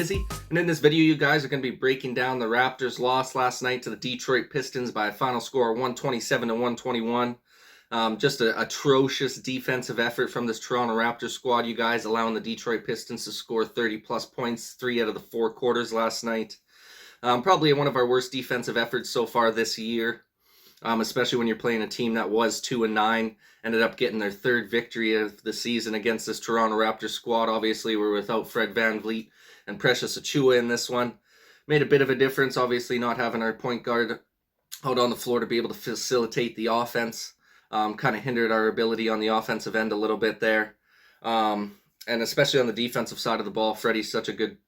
Izzy, and in this video you guys are going to be breaking down the Raptors' loss last night to the Detroit Pistons by a final score of 127 to 121. Just an atrocious defensive effort from this Toronto Raptors squad, you guys, allowing the Detroit Pistons to score 30 plus points 3 out of the 4 quarters last night. Probably one of our worst defensive efforts so far this year. Especially when you're playing a team that was 2-9, ended up getting their 3rd victory of the season against this Toronto Raptors squad. Obviously, we're without Fred VanVleet and Precious Achiuwa in this one. Made a bit of a difference, obviously, not having our point guard out on the floor to be able to facilitate the offense. Kind of hindered our ability on the offensive end a little bit there. And especially on the defensive side of the ball, Freddie's such a good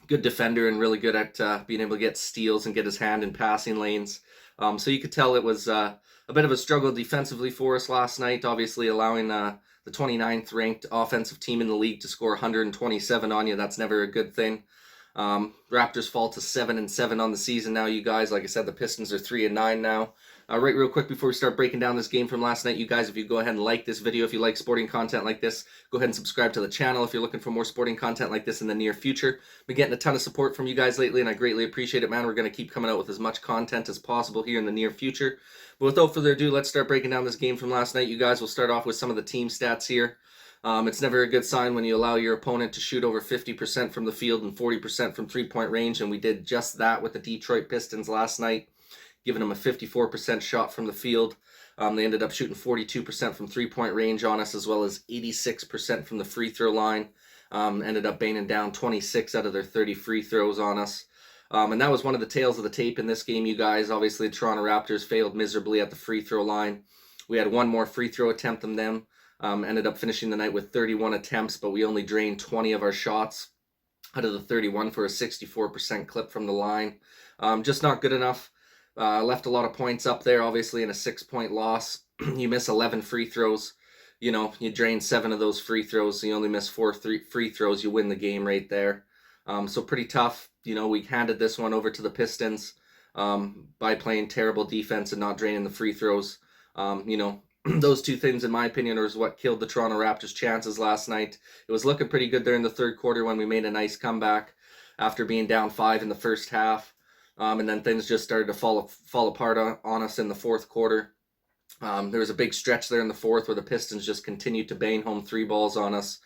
defender and really good at being able to get steals and get his hand in passing lanes. So you could tell it was a bit of a struggle defensively for us last night, obviously allowing the 29th ranked offensive team in the league to score 127 on you. That's never a good thing. Raptors fall to 7-7 on the season now, you guys. Like I said, the Pistons are 3-9 now. Right, real quick before we start breaking down this game from last night, you guys, if you go ahead and like this video, if you like sporting content like this, go ahead and subscribe to the channel if you're looking for more sporting content like this in the near future. Been getting a ton of support from you guys lately, and I greatly appreciate it, man. We're going to keep coming out with as much content as possible here in the near future. But without further ado, let's start breaking down this game from last night, you guys. We'll start off with some of the team stats here. It's never a good sign when you allow your opponent to shoot over 50% from the field and 40% from three-point range, and we did just that with the Detroit Pistons last night, giving them a 54% shot from the field. They ended up shooting 42% from three-point range on us, as well as 86% from the free throw line. Ended up banging down 26 out of their 30 free throws on us. And that was one of the tails of the tape in this game, you guys. Obviously, the Toronto Raptors failed miserably at the free throw line. We had one more free throw attempt than them. Ended up finishing the night with 31 attempts, but we only drained 20 of our shots out of the 31 for a 64% clip from the line. Just not good enough. Left a lot of points up there, obviously, in a 6-point loss. You miss 11 free throws. You know, you drain 7 of those free throws, so you only miss 4 free throws. You win the game right there. So pretty tough. You know, we handed this one over to the Pistons by playing terrible defense and not draining the free throws. You know, those two things, in my opinion, are what killed the Toronto Raptors' chances last night. It was looking pretty good there in the third quarter when we made a nice comeback after being down 5 in the first half. And then things just started to fall apart on us in the fourth quarter. There was a big stretch there in the fourth where the Pistons just continued to bang home 3 balls on us.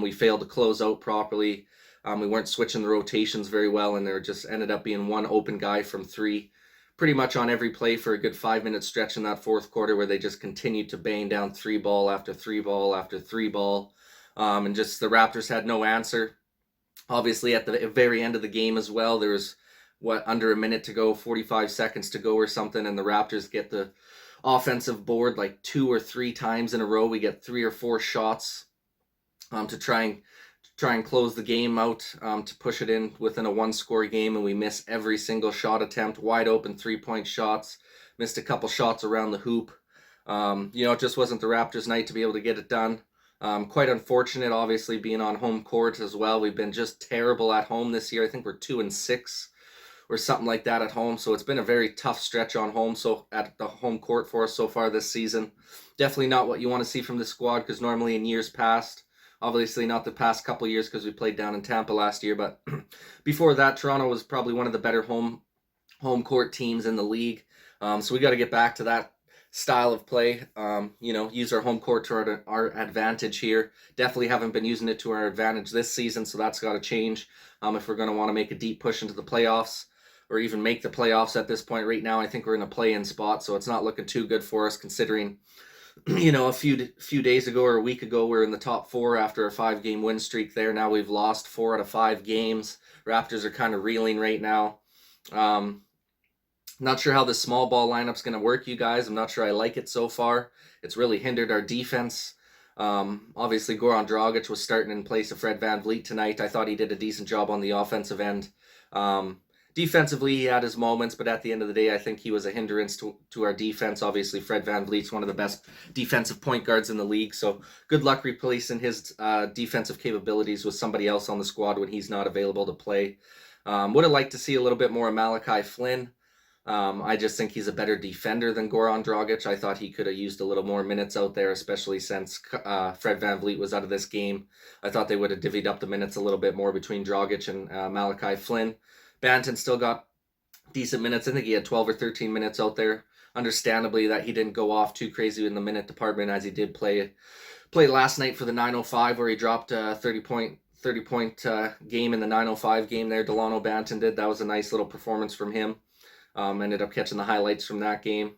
We failed to close out properly. We weren't switching the rotations very well, and there just ended up being one open guy from 3 pretty much on every play for a good 5-minute stretch in that fourth quarter, where they just continued to bang down 3 ball after 3 ball after 3 ball. And just the Raptors had no answer. Obviously, at the very end of the game as well, there was under a minute to go, 45 seconds to go or something, and the Raptors get the offensive board like 2 or 3 times in a row. We get 3 or 4 shots to try and close the game out, to push it in within a 1-score game, and we miss every single shot attempt. Wide open 3-point shots, missed a couple shots around the hoop. You know, it just wasn't the Raptors' night to be able to get it done. Quite unfortunate, obviously, being on home court as well. We've been just terrible at home this year. I think we're 2-6 or something like that at home, so it's been a very tough stretch on home, so at the home court for us so far this season. Definitely not what you want to see from the squad, because normally in years past, obviously not the past couple years because we played down in Tampa last year, but before that, Toronto was probably one of the better home court teams in the league. So we got to get back to that style of play. You know, use our home court to our advantage here. Definitely haven't been using it to our advantage this season, so that's got to change if we're going to want to make a deep push into the playoffs, or even make the playoffs at this point. Right now, I think we're in a play-in spot, so it's not looking too good for us, considering, you know, a few days ago or a week ago, we were in the top 4 after a 5-game win streak there. Now we've lost 4 out of 5 games. Raptors are kind of reeling right now. Not sure how this small ball lineup's going to work, you guys. I'm not sure I like it so far. It's really hindered our defense. Obviously, Goran Dragic was starting in place of Fred VanVleet tonight. I thought he did a decent job on the offensive end. Defensively, he had his moments, but at the end of the day, I think he was a hindrance to our defense. Obviously, Fred VanVleet's one of the best defensive point guards in the league, so good luck replacing his defensive capabilities with somebody else on the squad when he's not available to play. Would have liked to see a little bit more of Malachi Flynn. I just think he's a better defender than Goran Dragic. I thought he could have used a little more minutes out there, especially since Fred VanVleet was out of this game. I thought they would have divvied up the minutes a little bit more between Dragic and Malachi Flynn. Banton still got decent minutes. I think he had 12 or 13 minutes out there. Understandably, that he didn't go off too crazy in the minute department as he did play last night for the 905, where he dropped a 30-point game in the 905 game there. Delano Banton did. That was a nice little performance from him. Ended up catching the highlights from that game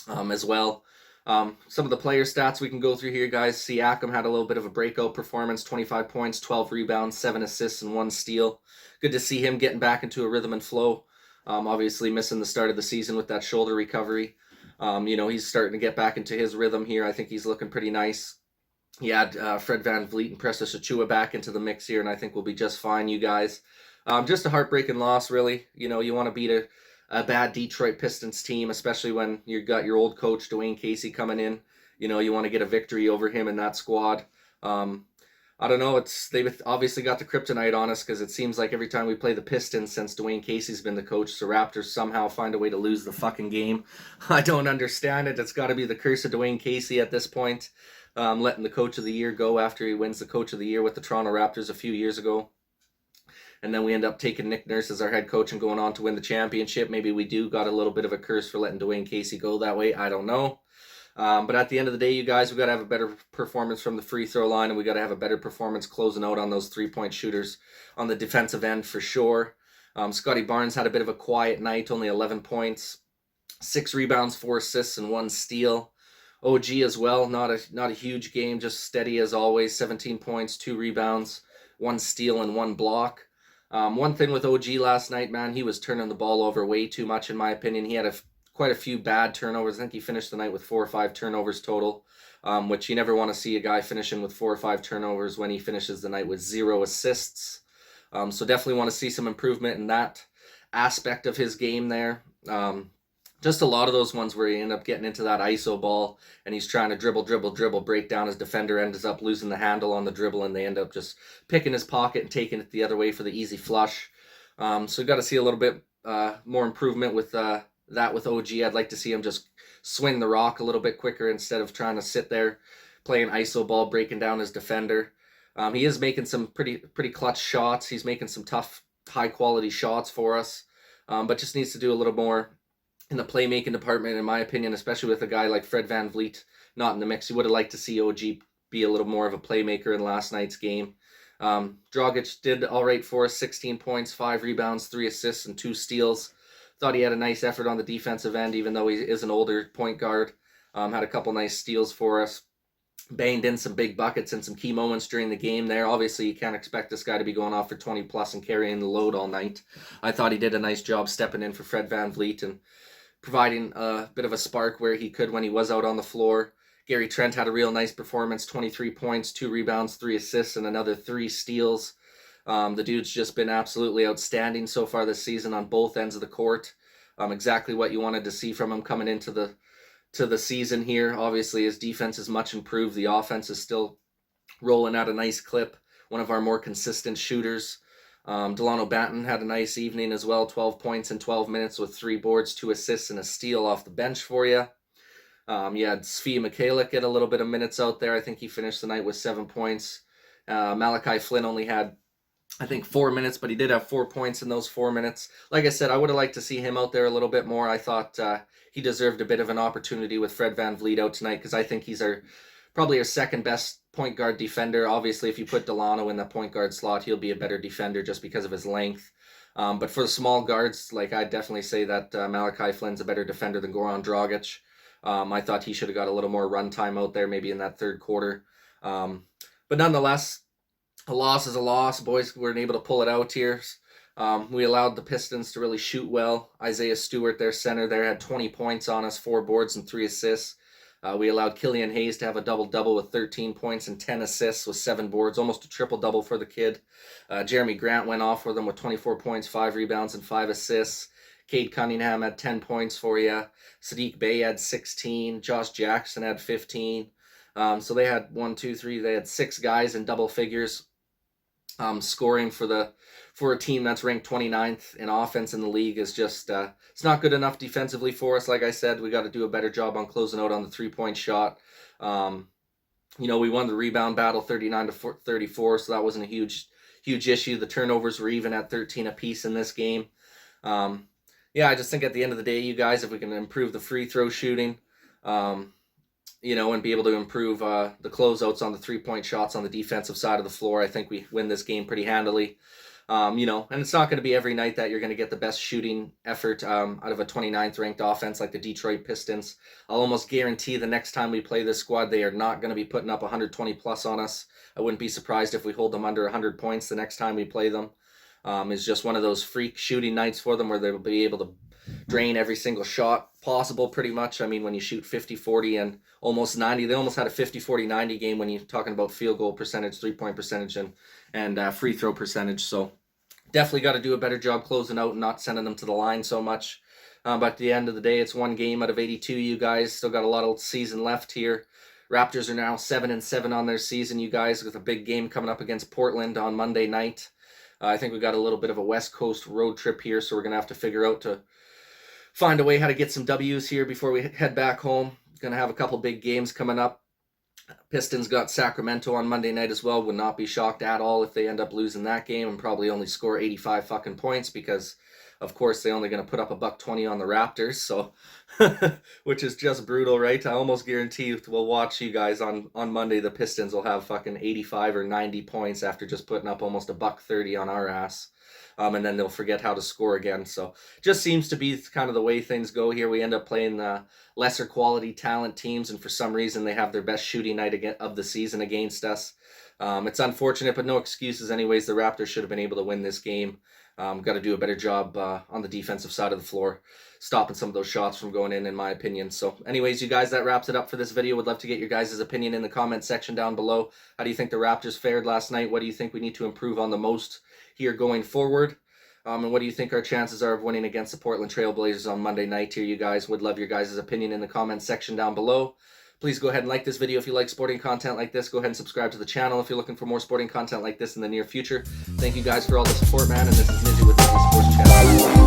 as well. Some of the player stats we can go through here, guys. Siakam had a little bit of a breakout performance, 25 points, 12 rebounds, 7 assists, and 1 steal. Good to see him getting back into a rhythm and flow. Obviously missing the start of the season with that shoulder recovery. He's starting to get back into his rhythm here. I think he's looking pretty nice. He had Fred VanVleet and Precious Achiuwa back into the mix here, and I think we'll be just fine, you guys. Just a heartbreaking loss, really. You want to beat a bad Detroit Pistons team, especially when you got your old coach Dwayne Casey coming in. You want to get a victory over him and that squad. I don't know. They've obviously got the kryptonite on us, because it seems like every time we play the Pistons since Dwayne Casey's been the coach, the Raptors somehow find a way to lose the fucking game. I don't understand it. It's got to be the curse of Dwayne Casey at this point, letting the coach of the year go after he wins the coach of the year with the Toronto Raptors a few years ago. And then we end up taking Nick Nurse as our head coach and going on to win the championship. Maybe we do got a little bit of a curse for letting Dwayne Casey go that way. I don't know. But at the end of the day, you guys, we got to have a better performance from the free throw line, and we got to have a better performance closing out on those 3-point shooters on the defensive end for sure. Scotty Barnes had a bit of a quiet night, only 11 points, 6 rebounds, 4 assists, and 1 steal. OG as well, not a huge game, just steady as always, 17 points, 2 rebounds, 1 steal, and 1 block. One thing with OG last night, man, he was turning the ball over way too much, in my opinion. He had quite a few bad turnovers. I think he finished the night with 4 or 5 turnovers total, which you never want to see a guy finishing with 4 or 5 turnovers when he finishes the night with 0 assists. So definitely want to see some improvement in that aspect of his game there. Just a lot of those ones where he end up getting into that ISO ball and he's trying to dribble, break down his defender, ends up losing the handle on the dribble, and they end up just picking his pocket and taking it the other way for the easy flush. So we've got to see a little bit more improvement with that with OG. I'd like to see him just swing the rock a little bit quicker instead of trying to sit there playing ISO ball, breaking down his defender. He is making some pretty clutch shots. He's making some tough, high-quality shots for us, but just needs to do a little more in the playmaking department, in my opinion, especially with a guy like Fred VanVleet not in the mix. You would have liked to see OG be a little more of a playmaker in last night's game. Dragic did all right for us, 16 points, 5 rebounds, 3 assists, and 2 steals. Thought he had a nice effort on the defensive end, even though he is an older point guard. Had a couple nice steals for us. Banged in some big buckets and some key moments during the game there. Obviously, you can't expect this guy to be going off for 20 plus and carrying the load all night. I thought he did a nice job stepping in for Fred VanVleet and providing a bit of a spark where he could when he was out on the floor. Gary Trent had a real nice performance, 23 points, 2 rebounds, 3 assists, and another 3 steals. The dude's just been absolutely outstanding so far this season on both ends of the court. Exactly what you wanted to see from him coming into the season here. Obviously, his defense is much improved. The offense is still rolling at a nice clip. One of our more consistent shooters. Delano Banton had a nice evening as well. 12 points in 12 minutes with 3 boards, 2 assists, and a steal off the bench for you. You had Svi Mikhailiuk get a little bit of minutes out there. I think he finished the night with 7 points. Malachi Flynn only had, I think, 4 minutes, but he did have 4 points in those 4 minutes. Like I said, I would have liked to see him out there a little bit more. I thought he deserved a bit of an opportunity with Fred VanVleet out tonight, because I think he's probably our second best point guard defender. Obviously, if you put Delano in the point guard slot, he'll be a better defender just because of his length. But for the small guards, I'd definitely say that Malachi Flynn's a better defender than Goran Dragic. I thought he should have got a little more run time out there, maybe in that third quarter. But nonetheless, a loss is a loss. Boys weren't able to pull it out here. We allowed the Pistons to really shoot well. Isaiah Stewart, their center, there had 20 points on us, 4 boards and 3 assists. We allowed Killian Hayes to have a double-double with 13 points and 10 assists with 7 boards, almost a triple-double for the kid. Jeremy Grant went off for them with 24 points, 5 rebounds, and 5 assists. Cade Cunningham had 10 points for you. Sadiq Bey had 16. Josh Jackson had 15. So they had 1, 2, 3. They had 6 guys in double figures. Scoring for a team that's ranked 29th in offense in the league is just it's not good enough defensively for us. Like I said, we got to do a better job on closing out on the 3-point shot. We won the rebound battle 39-34, so that wasn't a huge issue. The turnovers were even at 13 apiece in this game. I just think at the end of the day, you guys, if we can improve the free throw shooting, and be able to improve the closeouts on the 3-point shots on the defensive side of the floor, I think we win this game pretty handily. And it's not going to be every night that you're going to get the best shooting effort out of a 29th ranked offense like the Detroit Pistons. I'll almost guarantee the next time we play this squad, they are not going to be putting up 120 plus on us. I wouldn't be surprised if we hold them under 100 points the next time we play them. It's just one of those freak shooting nights for them where they'll be able to drain every single shot possible pretty much. I mean, when you shoot 50, 40, and almost 90, they almost had a 50, 40, 90 game when you're talking about field goal percentage, 3-point percentage, and free throw percentage. So definitely got to do a better job closing out and not sending them to the line so much. But at the end of the day, it's one game out of 82, you guys. Still got a lot of season left here. Raptors are now 7-7 on their season, you guys, with a big game coming up against Portland on Monday night. I think we got a little bit of a West Coast road trip here, so we're going to have to figure out to find a way how to get some W's here before we head back home. Going to have a couple big games coming up. Pistons got Sacramento on Monday night as well. Would not be shocked at all if they end up losing that game and probably only score 85 fucking points because, of course, they're only going to put up $120 on the Raptors, so which is just brutal, right? I almost guarantee we'll watch you guys on Monday. The Pistons will have fucking 85 or 90 points after just putting up almost $130 on our ass. And then they'll forget how to score again. So just seems to be kind of the way things go here. We end up playing the lesser quality talent teams, and for some reason they have their best shooting night of the season against us. It's unfortunate, but no excuses anyways. The Raptors should have been able to win this game. Got to do a better job on the defensive side of the floor, stopping some of those shots from going in my opinion. So anyways, you guys, that wraps it up for this video. Would love to get your guys' opinion in the comment section down below. How do you think the Raptors fared last night? What do you think we need to improve on the most here going forward? And what do you think our chances are of winning against the Portland Trail Blazers on Monday night here, you guys? Would love your guys' opinion in the comment section down below. Please go ahead and like this video if you like sporting content like this. Go ahead and subscribe to the channel if you're looking for more sporting content like this in the near future. Thank you guys for all the support, man. And this is Mizzy with the Sports Channel.